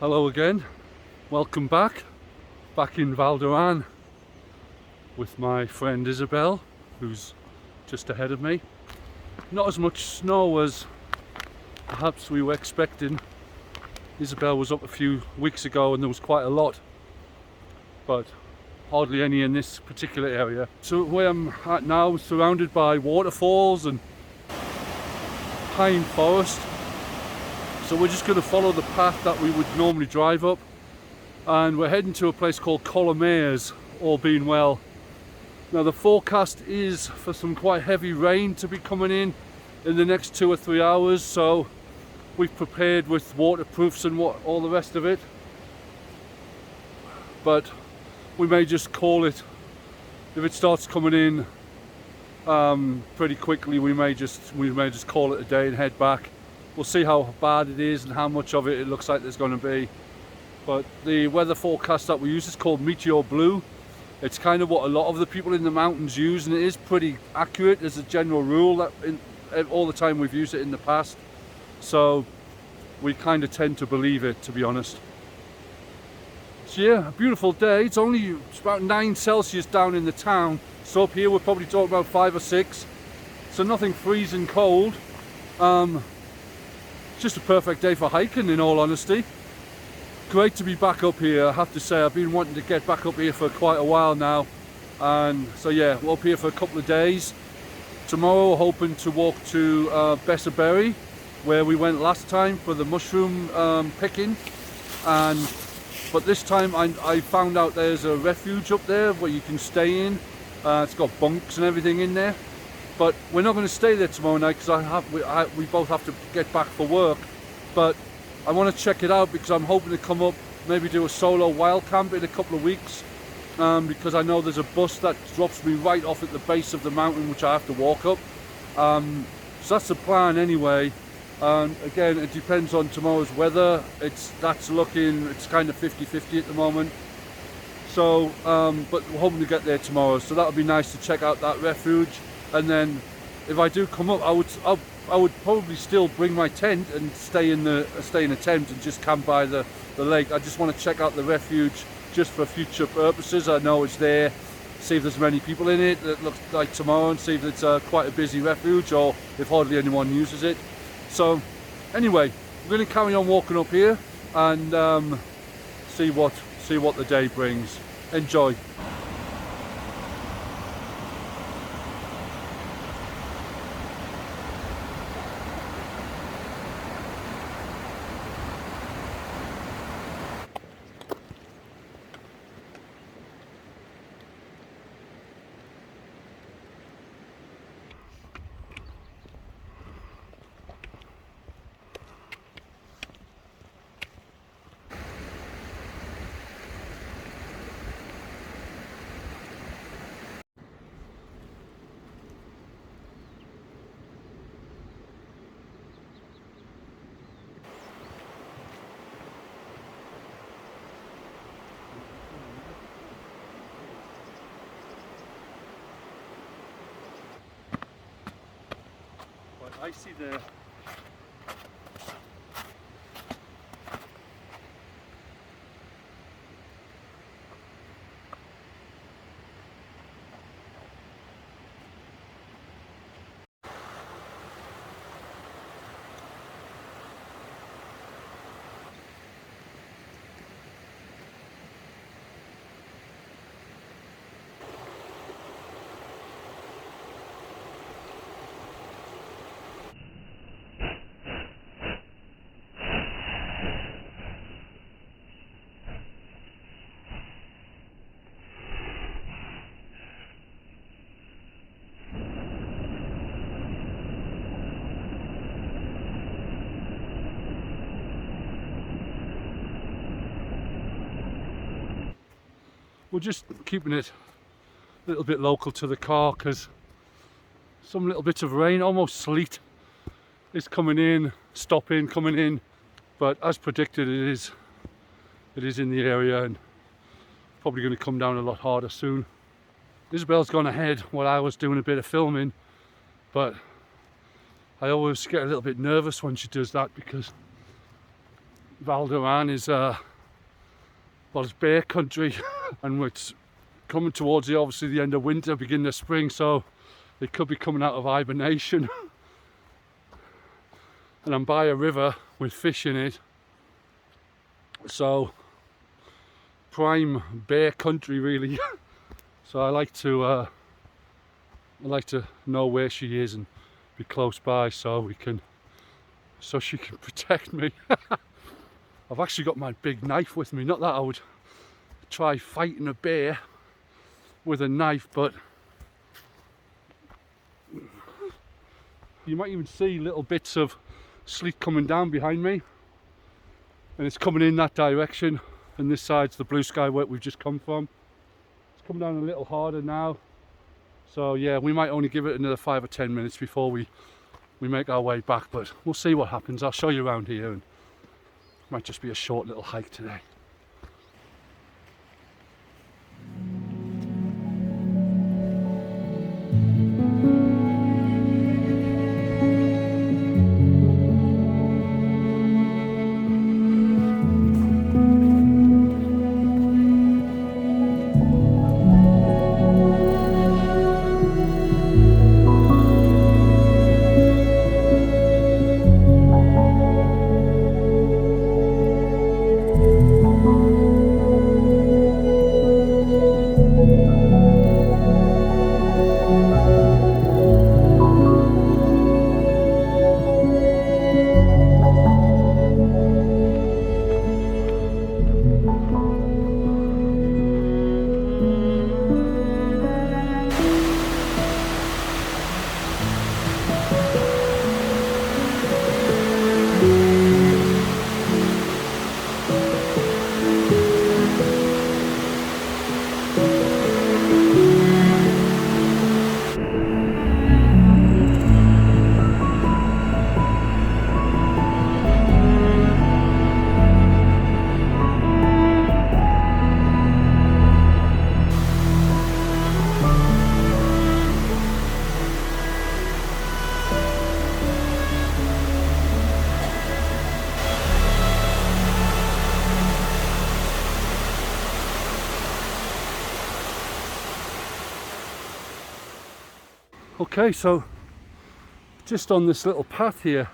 Hello again, welcome back in Val d'Aran with my friend Isabel, who's just ahead of me. Not as much snow as perhaps we were expecting. Isabel was up a few weeks ago and there was quite a lot, but hardly any in this particular area. So where I'm at now is surrounded by waterfalls and pine forest. So we're just going to follow the path that we would normally drive up, and we're heading to a place called Colomers, all being well. Now the forecast is for some quite heavy rain to be coming in the next 2 or 3 hours, so we've prepared with waterproofs and all the rest of it. But we may just call it, if it starts coming in pretty quickly, we may just call it a day and head back. We'll see how bad it is and how much of it looks like there's going to be. But the weather forecast that we use is called Meteor Blue. It's kind of what a lot of the people in the mountains use, and it is pretty accurate as a general rule. That all the time we've used it in the past, so we kind of tend to believe it, to be honest. So yeah, a beautiful day. It's about 9 Celsius down in the town, so up here we're probably talking about 5 or 6, so nothing freezing cold. Just a perfect day for hiking, in all honesty. Great to be back up here. I have to say, I've been wanting to get back up here for quite a while now, and so yeah, we're up here for a couple of days. Tomorrow we're hoping to walk to Besiberri, where we went last time for the mushroom picking, but this time I found out there's a refuge up there where you can stay in. It's got bunks and everything in there. But we're not going to stay there tomorrow night because we both have to get back for work. But I want to check it out because I'm hoping to come up, maybe do a solo wild camp in a couple of weeks. Because I know there's a bus that drops me right off at the base of the mountain, which I have to walk up. So that's the plan anyway. Again, it depends on tomorrow's weather. It's kind of 50-50 at the moment. So, but we're hoping to get there tomorrow. So that'll be nice to check out that refuge. And then, if I do come up, I would probably still bring my tent and stay in a tent and just camp by the lake. I just want to check out the refuge just for future purposes. I know it's there. See if there's many people in it. It looks like tomorrow, and see if it's quite a busy refuge or if hardly anyone uses it. So, anyway, we're going to carry on walking up here and see what the day brings. Enjoy. I see the we're just keeping it a little bit local to the car because some little bit of rain, almost sleet, is coming in, stopping, coming in. But as predicted, it is in the area and probably going to come down a lot harder soon. Isabel's gone ahead while I was doing a bit of filming, but I always get a little bit nervous when she does that because Val is well, it's bear country and it's coming towards obviously the end of winter, beginning of spring, so they could be coming out of hibernation. And I'm by a river with fish in it, so prime bear country really. So I like to know where she is and be close by so she can protect me. I've actually got my big knife with me, not that I would try fighting a bear with a knife, but you might even see little bits of sleet coming down behind me, and it's coming in that direction, and this side's the blue sky where we've just come from. It's coming down a little harder now, so yeah, we might only give it another 5 or 10 minutes before we make our way back, but we'll see what happens. I'll show you around here, and it might just be a short little hike today. Okay, so just on this little path here,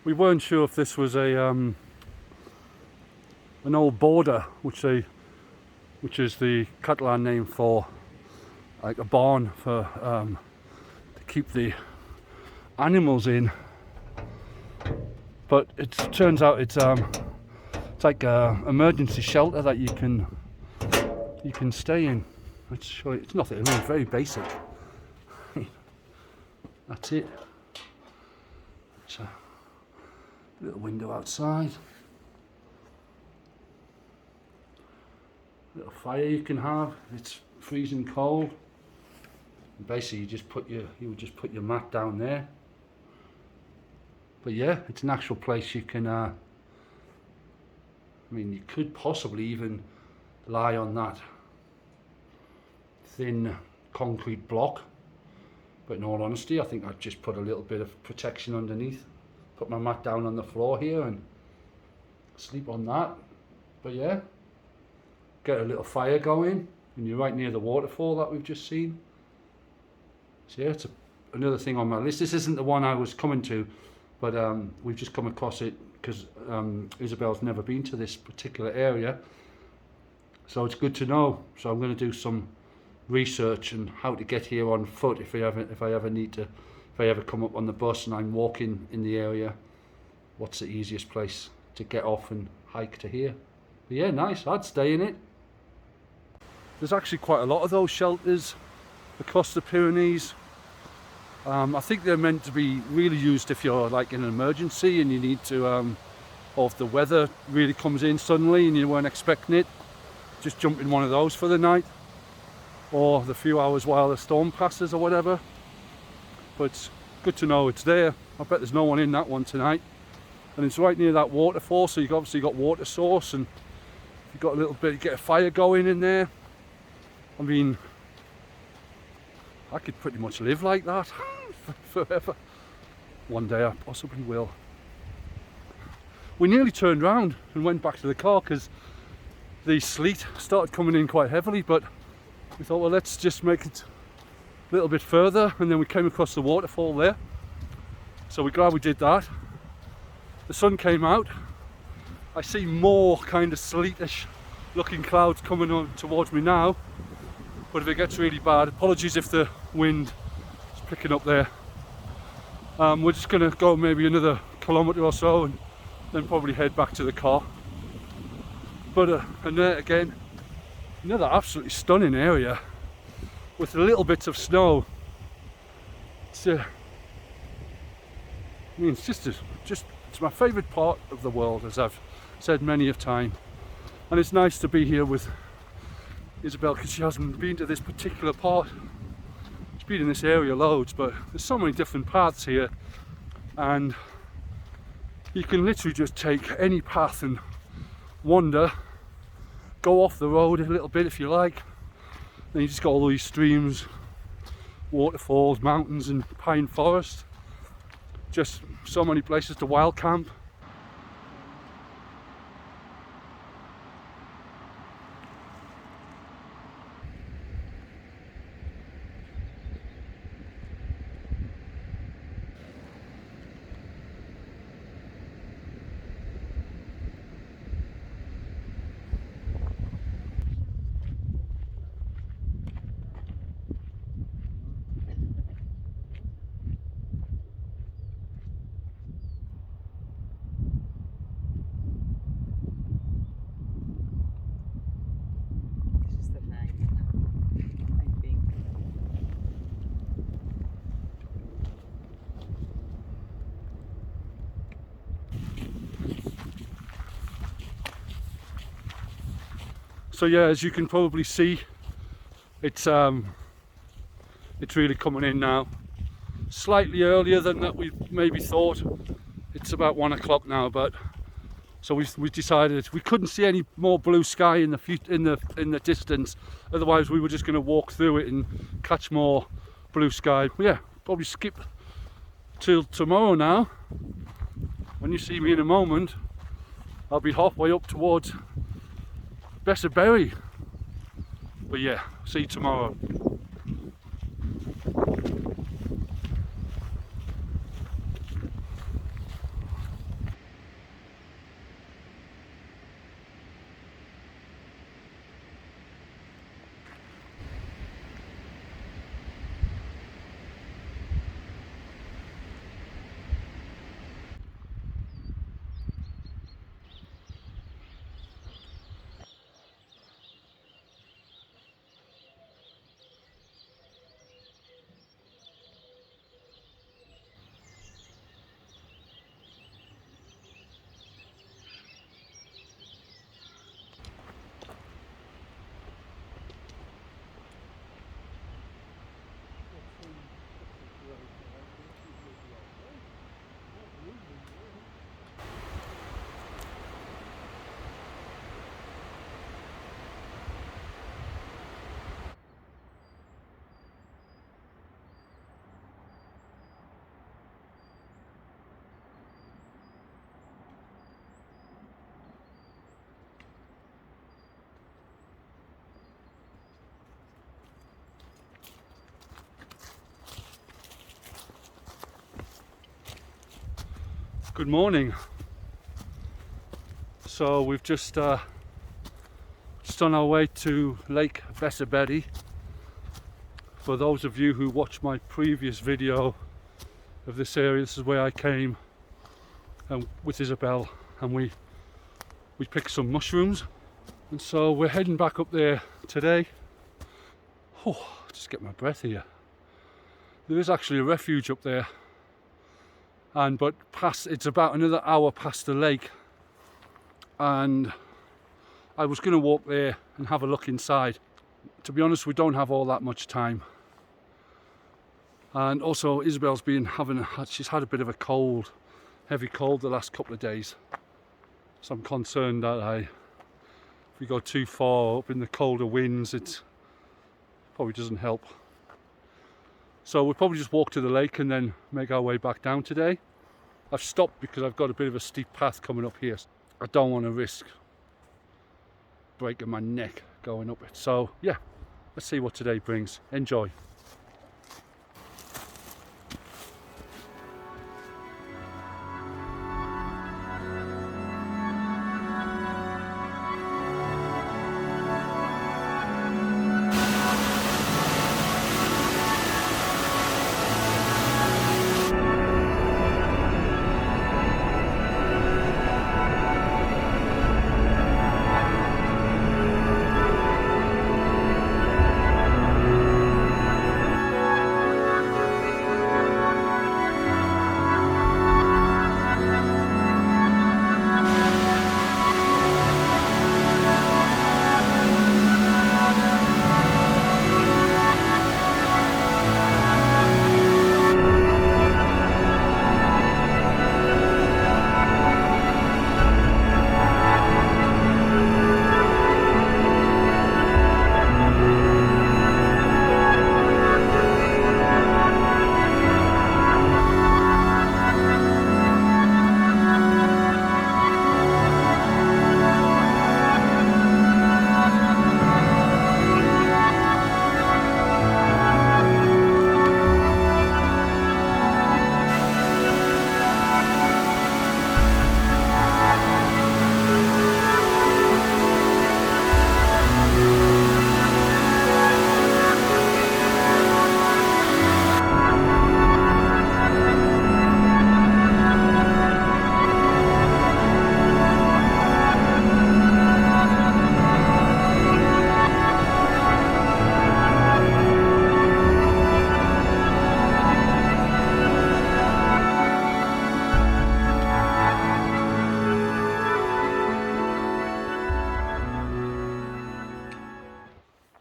we weren't sure if this was a an old border, which is the Catalan name for like a barn for to keep the animals in. But it turns out it's like a emergency shelter that you can stay in. It's nothing. I mean, it's very basic. That's it. It's a little window outside. Little fire you can have. It's freezing cold. And basically, you would just put your mat down there. But yeah, it's an actual place you can. I mean, you could possibly even lie on that thin concrete block. But in all honesty, I think I'd just put a little bit of protection underneath. Put my mat down on the floor here and sleep on that. But yeah, get a little fire going, and you're right near the waterfall that we've just seen. So yeah, it's another thing on my list. This isn't the one I was coming to, but we've just come across it because Isabel's never been to this particular area. So it's good to know. So I'm going to do some research and how to get here on foot if I ever come up on the bus and I'm walking in the area. What's the easiest place to get off and hike to here? But yeah, nice. I'd stay in it. There's actually quite a lot of those shelters across the Pyrenees. I think they're meant to be really used if you're like in an emergency and you need to, or if the weather really comes in suddenly and you weren't expecting it, just jump in one of those for the night, or the few hours while the storm passes or whatever. But it's good to know it's there. I bet there's no one in that one tonight. And it's right near that waterfall, so you've obviously got water source, and you've got a little bit, get a fire going in there. I mean, I could pretty much live like that forever. One day I possibly will. we nearly turned around and went back to the car because the sleet started coming in quite heavily, but we thought, well, let's just make it a little bit further, and then we came across the waterfall there, so we're glad we did that. The sun came out. I see more kind of sleetish looking clouds coming on towards me now, but if it gets really bad, apologies if the wind is picking up there. We're just going to go maybe another kilometre or so and then probably head back to the car. But and there again, another absolutely stunning area with little bits of snow. It's I mean, it's just it's my favourite part of the world, as I've said many a time. And it's nice to be here with Isabel because she hasn't been to this particular part. She's been in this area loads, but there's so many different paths here, and you can literally just take any path and wander, go off the road a little bit if you like. Then you just got all these streams, waterfalls, mountains and pine forest. Just so many places to wild camp. So yeah, as you can probably see, it's really coming in now. Slightly earlier than that we maybe thought. It's about 1 o'clock now, but so we decided we couldn't see any more blue sky in the distance. Otherwise, we were just going to walk through it and catch more blue sky. But yeah, probably skip till tomorrow now. When you see me in a moment, I'll be halfway up towards Besiberri. But yeah, see you tomorrow. Good morning. So we've just on our way to Lake Besiberri. For those of you who watched my previous video of this area, this is where I came with Isabel, and we picked some mushrooms, and so we're heading back up there today. Oh, just get my breath here. There is actually a refuge up there, but it's about another hour past the lake, and I was going to walk there and have a look inside. To be honest, we don't have all that much time, and also Isabel's she's had a bit of a cold, heavy cold the last couple of days, so I'm concerned that if we go too far up in the colder winds, it probably doesn't help. So we'll probably just walk to the lake and then make our way back down today. I've stopped because I've got a bit of a steep path coming up here. I don't want to risk breaking my neck going up it. So yeah, let's see what today brings. Enjoy.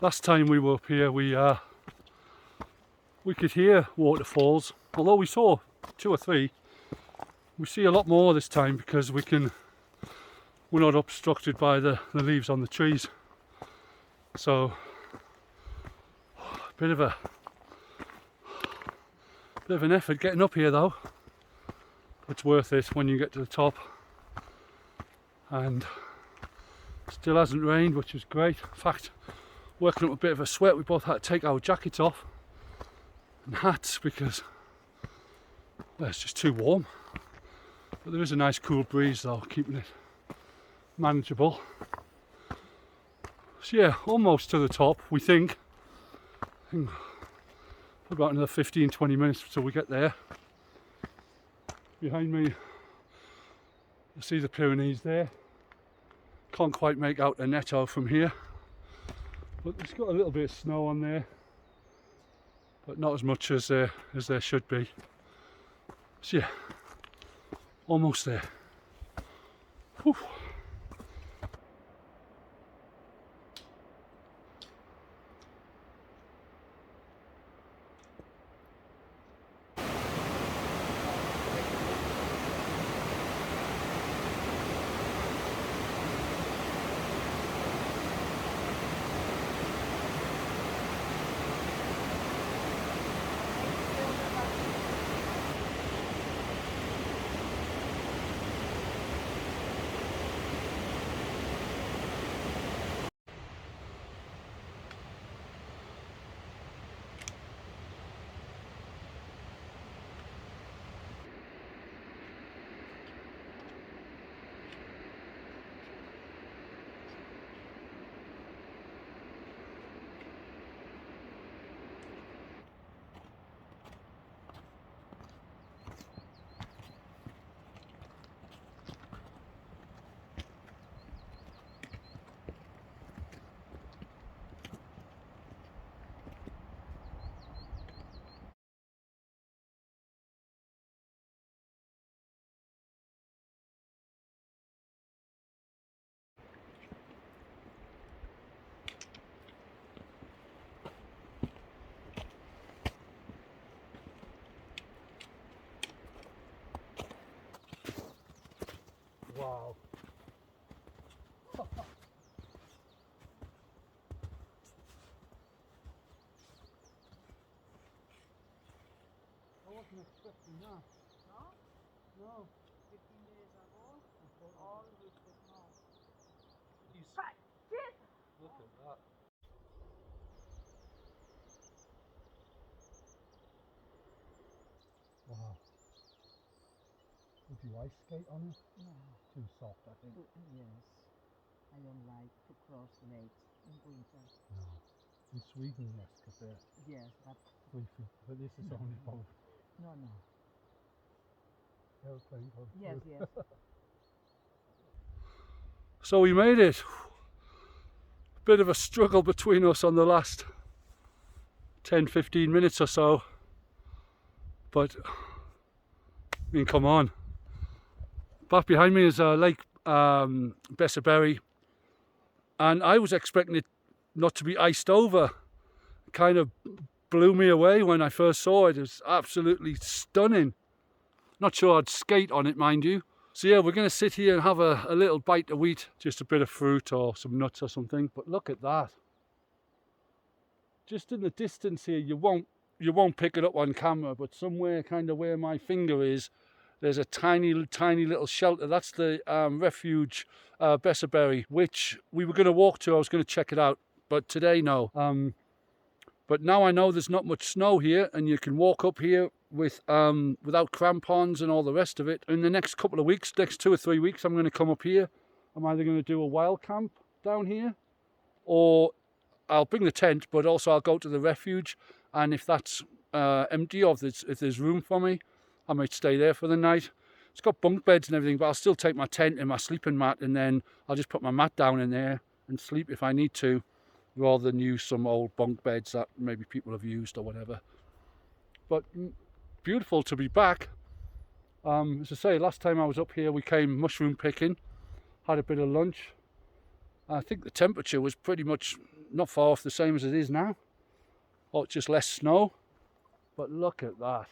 Last time we were up here, we could hear waterfalls. Although we saw 2 or 3, we see a lot more this time because we're not obstructed by the leaves on the trees. So bit of an effort getting up here though. It's worth it when you get to the top. And still hasn't rained, which is great. In fact, working up a bit of a sweat, we both had to take our jackets off and hats because, well, it's just too warm. But there is a nice cool breeze though, keeping it manageable. So yeah, almost to the top, we think. About another 15-20 minutes till we get there. Behind me, you see the Pyrenees there. Can't quite make out the Netto from here. But it's got a little bit of snow on there, but not as much as there should be. So yeah, almost there. Whew. Wow. I wasn't expecting that. No? No, 15 days ago, all with the snow. Look at that. Wow. Would you ice skate on it? No. Too soft, I think. Yes. I don't like to cross lakes in winter. No. In Sweden, yes, because they're Yes, but 3 feet. But this is only boat. no. Airplane boat. Yes, yes. So we made it. Bit of a struggle between us on the last 10-15 minutes or so. But, I mean, come on. Back behind me is Lake Besiberri. And I was expecting it not to be iced over. It kind of blew me away when I first saw it. It was absolutely stunning. Not sure I'd skate on it, mind you. So yeah, we're going to sit here and have a little bite to eat. Just a bit of fruit or some nuts or something. But look at that. Just in the distance here, you won't pick it up on camera, but somewhere kind of where my finger is, there's a tiny little shelter. That's the refuge Besiberri, which we were going to walk to. I was going to check it out, but today no. But now I know there's not much snow here, and you can walk up here with without crampons and all the rest of it. In the next couple of weeks, next 2 or 3 weeks, I'm going to come up here. I'm either going to do a wild camp down here, or I'll bring the tent, but also I'll go to the refuge. And if that's empty, or if there's room for me, I might stay there for the night. It's got bunk beds and everything, but I'll still take my tent and my sleeping mat, and then I'll just put my mat down in there and sleep if I need to, rather than use some old bunk beds that maybe people have used or whatever. But beautiful to be back. As I say, last time I was up here, we came mushroom picking, had a bit of lunch. I think the temperature was pretty much not far off the same as it is now. Oh, it's just less snow. But look at that.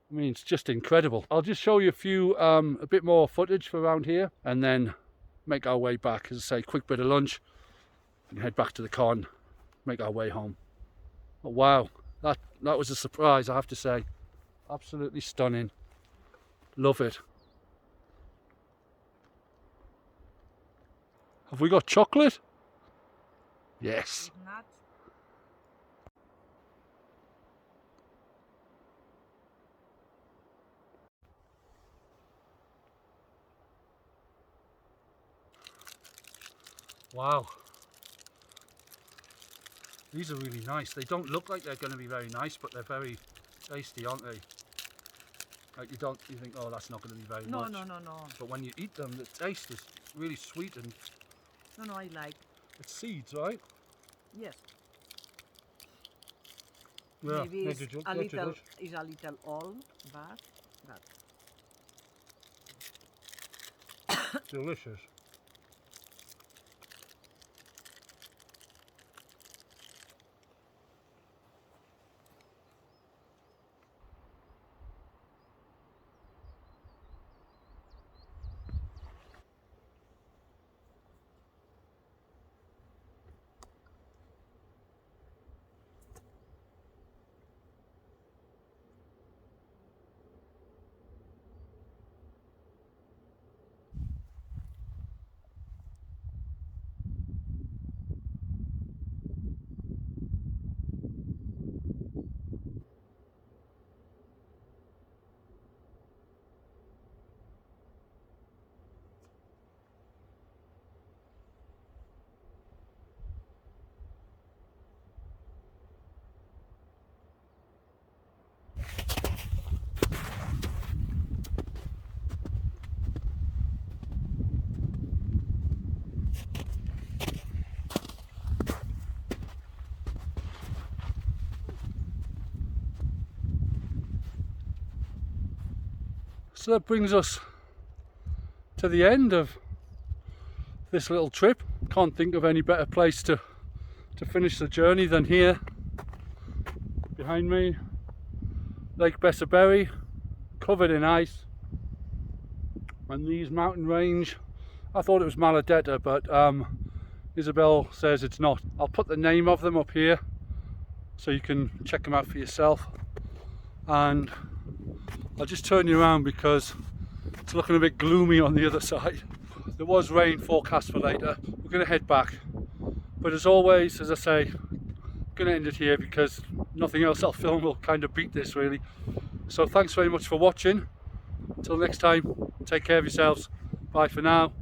I mean, it's just incredible. I'll just show you a bit more footage for around here, and then make our way back. As I say, quick bit of lunch, and head back to the con, make our way home. Oh, wow, that was a surprise, I have to say. Absolutely stunning. Love it. Have we got chocolate? Yes. Not. Wow. These are really nice. They don't look like they're going to be very nice, but they're very tasty, aren't they? Like you think, oh, that's not going to be very much. No. But when you eat them, the taste is really sweet, and No, I like. it's seeds, right? Yes. Yeah, Maybe it's natural- a natural. little old, but Delicious. So that brings us to the end of this little trip. Can't think of any better place to finish the journey than here. Behind me, Lake Besiberri, covered in ice. And these mountain range, I thought it was Maladetta, but Isabel says it's not. I'll put the name of them up here. so you can check them out for yourself. And I'll just turn you around because it's looking a bit gloomy on the other side. There was rain forecast for later. We're going to head back, but as always, as I say, I'm going to end it here because nothing else I'll film will kind of beat this really. So thanks very much for watching. Until next time, take care of yourselves. Bye for now.